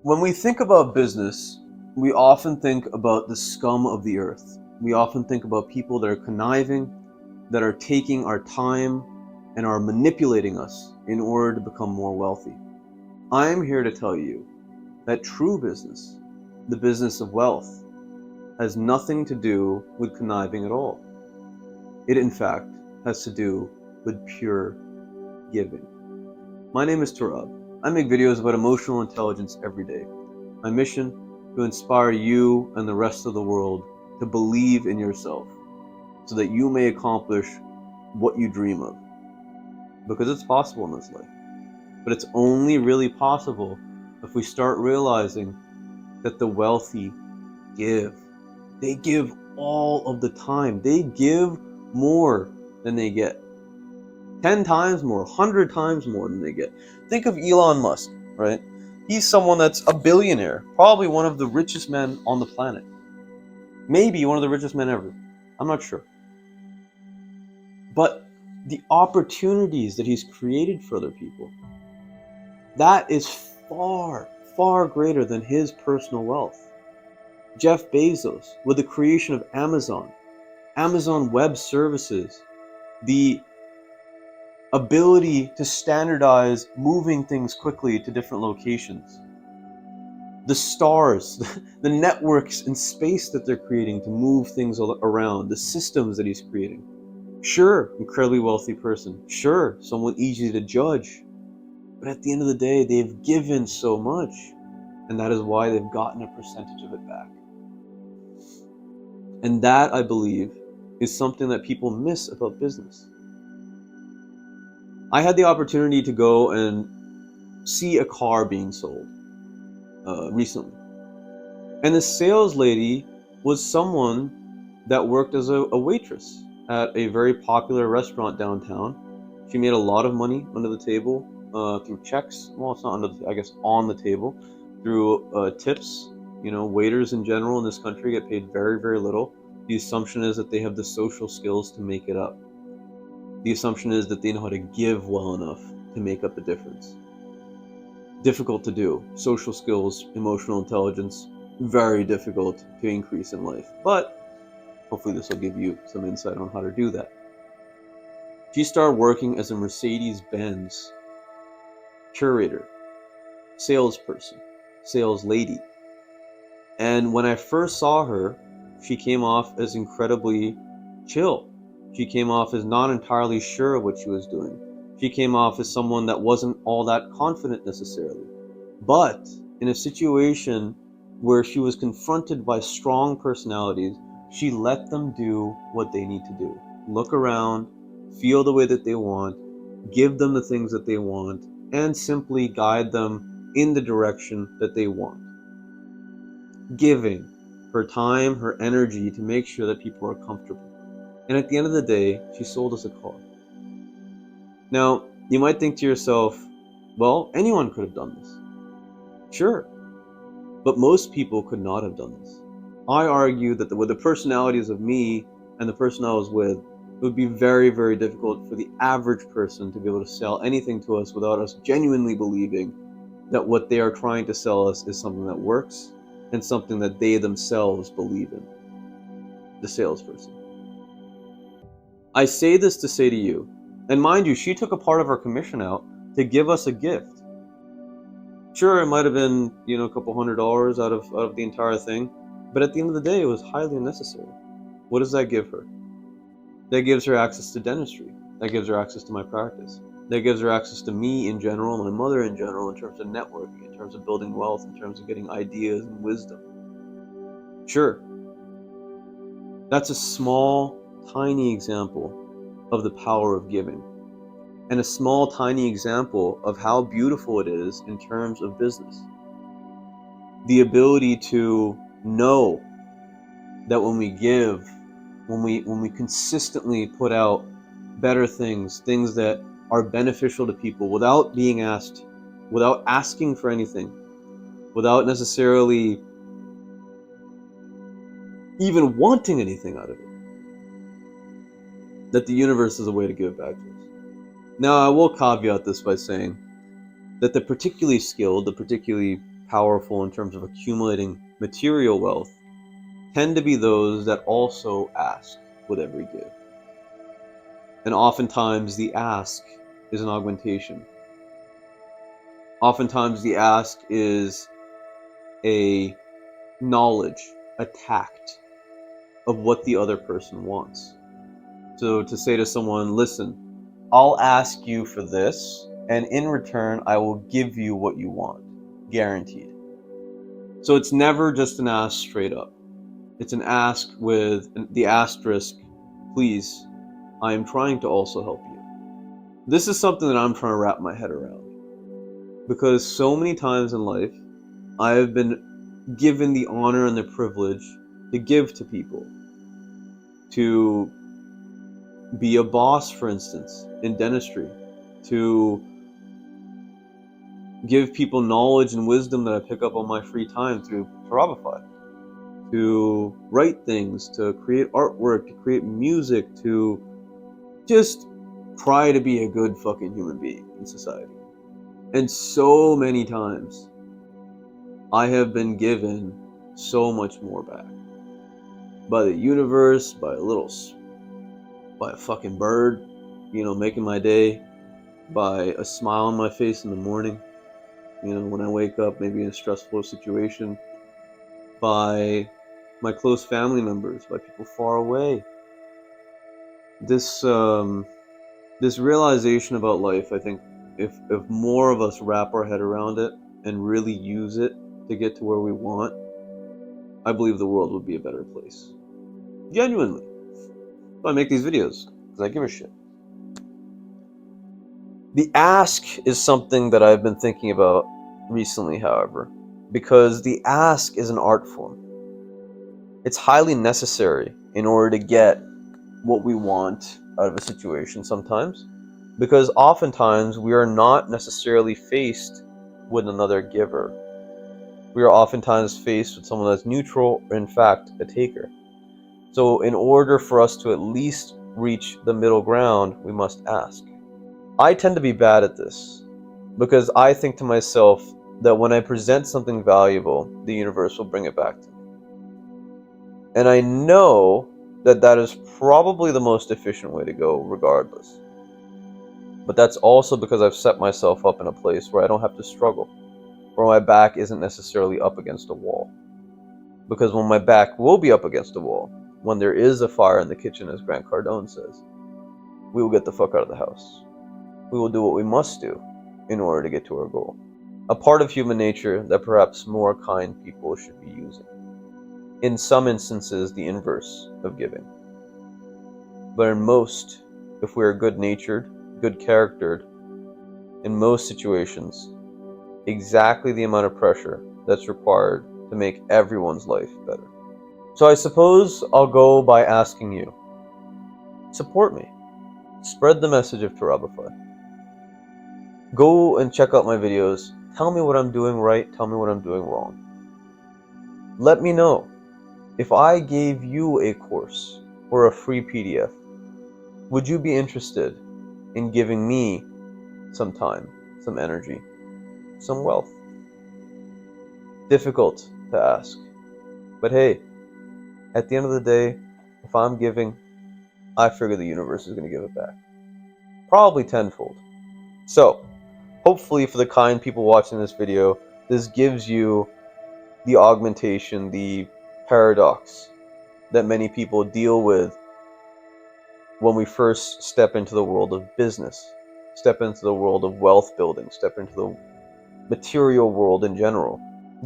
When we think about business, we often think about the scum of the earth. We often think about people that are conniving, that are taking our time, and are manipulating us in order to become more wealthy. I am here to tell you that true business, the business of wealth, has nothing to do with conniving at all. It, in fact, has to do with pure giving. My name is Turab. I make videos about emotional intelligence every day. My mission, to inspire you and the rest of the world to believe in yourself so that you may accomplish what you dream of. Because it's possible in this life. But it's only really possible if we start realizing that the wealthy give. They give all of the time. They give more than they get. 10 times more, 100 times more than they get. Think of Elon Musk, right? He's someone that's a billionaire, probably one of the richest men on the planet. Maybe one of the richest men ever. I'm not sure. But the opportunities that he's created for other people, that is far, far greater than his personal wealth. Jeff Bezos, with the creation of Amazon Web Services, the ability to standardize moving things quickly to different locations, the stars, the networks in space that they're creating to move things around, the systems that he's creating. Sure, incredibly wealthy person. Sure, someone easy to judge. But at the end of the day, they've given so much, and that is why they've gotten a percentage of it back. And that, I believe, is something that people miss about business. I had the opportunity to go and see a car being sold recently. And the sales lady was someone that worked as a waitress at a very popular restaurant downtown. She made a lot of money under the table through checks. Well, it's not under the, I guess on the table, through tips. You know, waiters in general in this country get paid very, very little. The assumption is that they have the social skills to make it up. The assumption is that they know how to give well enough to make up the difference. Difficult to do. Social skills, emotional intelligence, very difficult to increase in life. But hopefully this will give you some insight on how to do that. She started working as a Mercedes-Benz curator, salesperson, sales lady. And when I first saw her, she came off as incredibly chill. She came off as not entirely sure of what she was doing. She came off as someone that wasn't all that confident necessarily. But in a situation where she was confronted by strong personalities, she let them do what they need to do. Look around, feel the way that they want, give them the things that they want, and simply guide them in the direction that they want. Giving her time, her energy to make sure that people are comfortable. And at the end of the day, she sold us a car. Now, you might think to yourself, well, anyone could have done this. Sure, but most people could not have done this. I argue that with the personalities of me and the person I was with, it would be very, very difficult for the average person to be able to sell anything to us without us genuinely believing that what they are trying to sell us is something that works and something that they themselves believe in. The salesperson. I say this to say to you, and mind you, she took a part of her commission out to give us a gift. Sure, it might have been, a couple $100 out of the entire thing, but at the end of the day, it was highly unnecessary. What does that give her? That gives her access to dentistry. That gives her access to my practice. That gives her access to me in general, my mother in general, in terms of networking, in terms of building wealth, in terms of getting ideas and wisdom. Sure, that's a small, tiny example of the power of giving, and a small, tiny example of how beautiful it is in terms of business. The ability to know that when we give, when we consistently put out better things that are beneficial to people without being asked, without asking for anything, without necessarily even wanting anything out of it, that the universe is a way to give back to us. Now, I will caveat this by saying that the particularly skilled, the particularly powerful in terms of accumulating material wealth tend to be those that also ask with every give. And oftentimes the ask is an augmentation. Oftentimes the ask is a knowledge, a tact of what the other person wants. So to say to someone, listen, I'll ask you for this, and in return, I will give you what you want, guaranteed. So it's never just an ask straight up. It's an ask with the asterisk, please, I am trying to also help you. This is something that I'm trying to wrap my head around. Because so many times in life, I have been given the honor and the privilege to give to people. To be a boss, for instance, in dentistry. To give people knowledge and wisdom that I pick up on my free time through Robify. To write things, to create artwork, to create music, to just try to be a good fucking human being in society. And so many times, I have been given so much more back. By the universe, by a fucking bird, making my day, by a smile on my face in the morning, when I wake up, maybe in a stressful situation, by my close family members, by people far away. This realization about life, I think, if more of us wrap our head around it and really use it to get to where we want, I believe the world would be a better place. Genuinely. So I make these videos because I give a shit. The ask is something that I've been thinking about recently, however, because the ask is an art form. It's highly necessary in order to get what we want out of a situation sometimes, because oftentimes we are not necessarily faced with another giver. We are oftentimes faced with someone that's neutral, or in fact, a taker. So in order for us to at least reach the middle ground, we must ask. I tend to be bad at this because I think to myself that when I present something valuable, the universe will bring it back to me. And I know that that is probably the most efficient way to go regardless. But that's also because I've set myself up in a place where I don't have to struggle, where my back isn't necessarily up against a wall. Because when my back will be up against a wall, when there is a fire in the kitchen, as Grant Cardone says, we will get the fuck out of the house. We will do what we must do in order to get to our goal. A part of human nature that perhaps more kind people should be using. In some instances, the inverse of giving. But in most, if we are good-natured, good-charactered, in most situations, exactly the amount of pressure that's required to make everyone's life better. So I suppose I'll go by asking you, support me. Spread the message of Tarabify. Go and check out my videos. Tell me what I'm doing right. Tell me what I'm doing wrong. Let me know. If I gave you a course or a free PDF, would you be interested in giving me some time, some energy, some wealth? Difficult to ask. But hey, at the end of the day, if I'm giving, I figure the universe is going to give it back. Probably tenfold. So, hopefully for the kind people watching this video, this gives you the augmentation, the paradox that many people deal with when we first step into the world of business, step into the world of wealth building, step into the material world in general.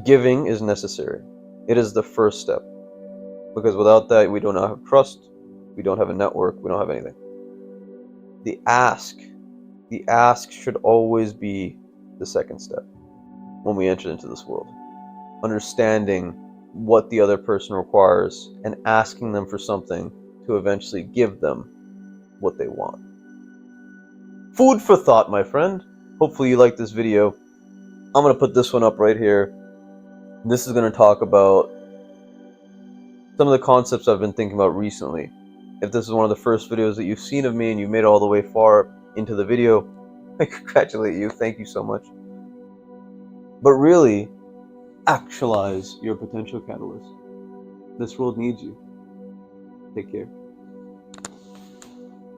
Giving is necessary. It is the first step. Because without that, we do not have trust, we don't have a network, we don't have anything. The ask should always be the second step when we enter into this world. Understanding what the other person requires and asking them for something to eventually give them what they want. Food for thought, my friend. Hopefully you like this video. I'm going to put this one up right here. This is going to talk about some of the concepts I've been thinking about recently. If this is one of the first videos that you've seen of me and you made it all the way far into the video, I congratulate you. Thank you so much. But really, actualize your potential catalyst. This world needs you. Take care.